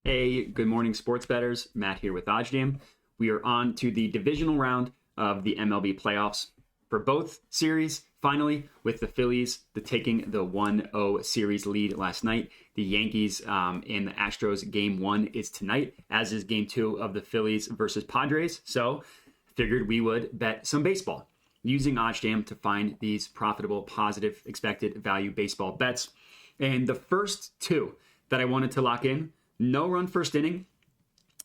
Hey, good morning, sports bettors. Matt here with OddsJam. We are on to the divisional round of the MLB playoffs for both series. Finally, with the Phillies taking the 1-0 series lead last night. The Yankees and the Astros game 1 is tonight, as is game 2 of the Phillies versus Padres. So, figured we would bet some baseball using OddsJam to find these profitable, positive, expected value baseball bets. And the first two that I wanted to lock in: no run first inning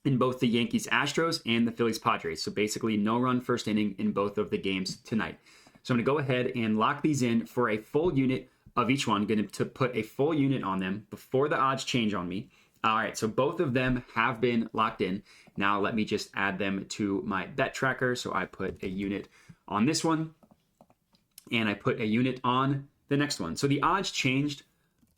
in both the Yankees Astros and the Phillies Padres. So basically no run first inning in both of the games tonight. So I'm going to go ahead and lock these in for a full unit of each one. I'm going to put a full unit on them before the odds change on me. All right, so both of them have been locked in. Now let me just add them to my bet tracker. So I put a unit on this one and I put a unit on the next one. So the odds changed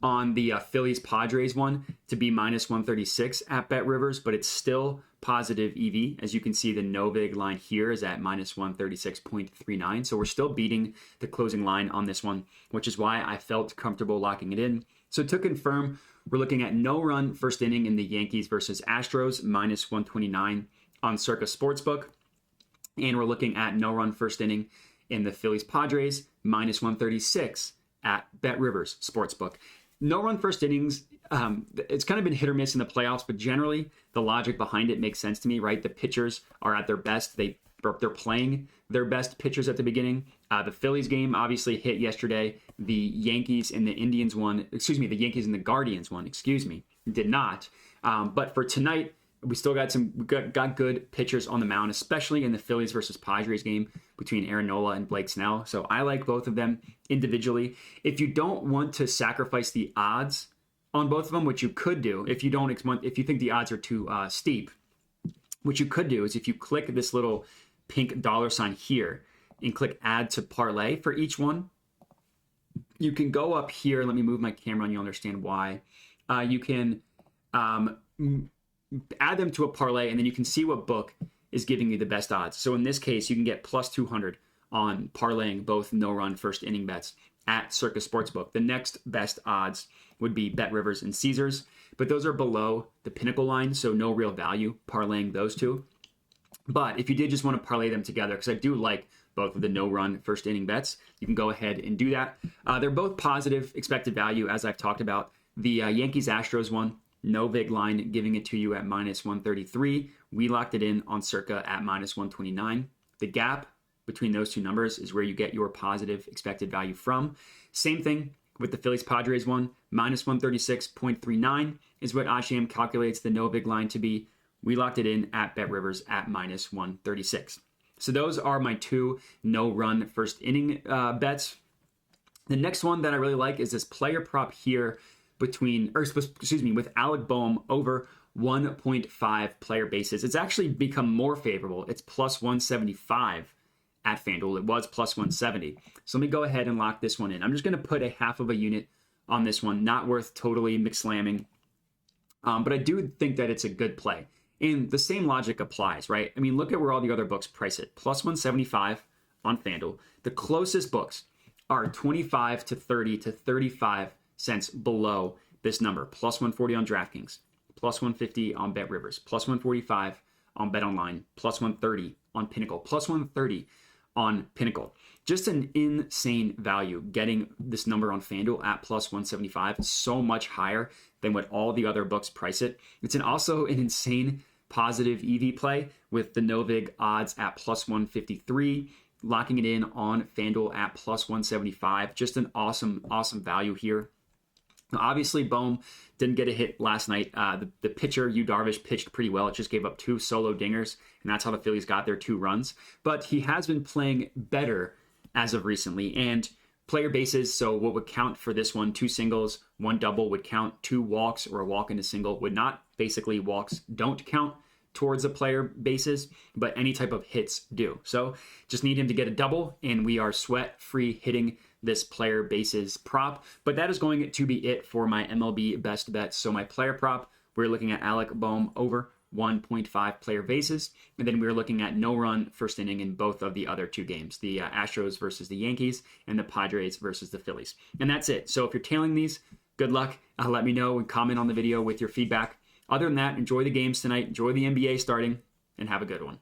on the Phillies Padres one to be minus 136 at BetRivers, but it's still positive EV. As you can see, the no vig line here is at minus 136.39. So we're still beating the closing line on this one, which is why I felt comfortable locking it in. So to confirm, we're looking at no run first inning in the Yankees versus Astros, minus 129 on Circa Sportsbook. And we're looking at no run first inning in the Phillies Padres, minus 136 at BetRivers Sportsbook. No run first innings, it's kind of been hit or miss in the playoffs, but generally the logic behind it makes sense to me, right? The pitchers are at their best. They're playing their best pitchers at the beginning. The Phillies game obviously hit yesterday. The Yankees and the Yankees and the Guardians one, did not. But for tonight, we still got good pitchers on the mound, especially in the Phillies versus Padres game between Aaron Nola and Blake Snell. So I like both of them individually. If you don't want to sacrifice the odds on both of them, which you could do, if you think the odds are too steep, what you could do is if you click this little pink $ here and click add to parlay for each one, you can go up here. Let me move my camera and you'll understand why. You can add them to a parlay, and then you can see what book is giving you the best odds. So in this case, you can get plus 200 on parlaying both no-run first inning bets at Circa Sportsbook. The next best odds would be BetRivers and Caesars, but those are below the pinnacle line, so no real value parlaying those two. But if you did just want to parlay them together, because I do like both of the no-run first inning bets, you can go ahead and do that. They're both positive expected value, as I've talked about. The Yankees-Astros one, no vig line, giving it to you at minus 133. We locked it in on Circa at minus 129. The gap between those two numbers is where you get your positive expected value from. Same thing with the Phillies Padres one, minus 136.39 is what OddsJam calculates the no vig line to be. We locked it in at BetRivers at minus 136. So those are my two no run first inning bets. The next one that I really like is this player prop here with Alec Bohm over 1.5 player bases. It's actually become more favorable. It's plus 175 at FanDuel. It was plus 170. So let me go ahead and lock this one in. I'm just going to put a half of a unit on this one. Not worth totally McSlamming. But I do think that it's a good play. And the same logic applies, right? I mean, look at where all the other books price it. Plus 175 on FanDuel. The closest books are 25 to 30 to 35 cents below this number. Plus 140 on DraftKings, plus 150 on BetRivers, plus 145 on BetOnline, plus 130 on Pinnacle, plus 130 on Pinnacle. Just an insane value getting this number on FanDuel at plus 175, so much higher than what all the other books price it. It's also an insane positive EV play with the no vig odds at plus 153, locking it in on FanDuel at plus 175. Just an awesome value here. Obviously, Bohm didn't get a hit last night. The pitcher, Yu Darvish, pitched pretty well. It just gave up 2 solo dingers, and that's how the Phillies got their 2 runs. But he has been playing better as of recently. And player bases, so what would count for this one, 2 singles, 1 double would count, 2 walks or a walk and a single would not. Basically, walks don't count towards the player bases, but any type of hits do. So just need him to get a double, and we are sweat-free hitting this player bases prop. But that is going to be it for my MLB best bets. So my player prop, we're looking at Alec Bohm over 1.5 player bases. And then we're looking at no run first inning in both of the other 2 games, the Astros versus the Yankees and the Padres versus the Phillies. And that's it. So if you're tailing these, good luck. Let me know and comment on the video with your feedback. Other than that, enjoy the games tonight, enjoy the NBA starting, and have a good one.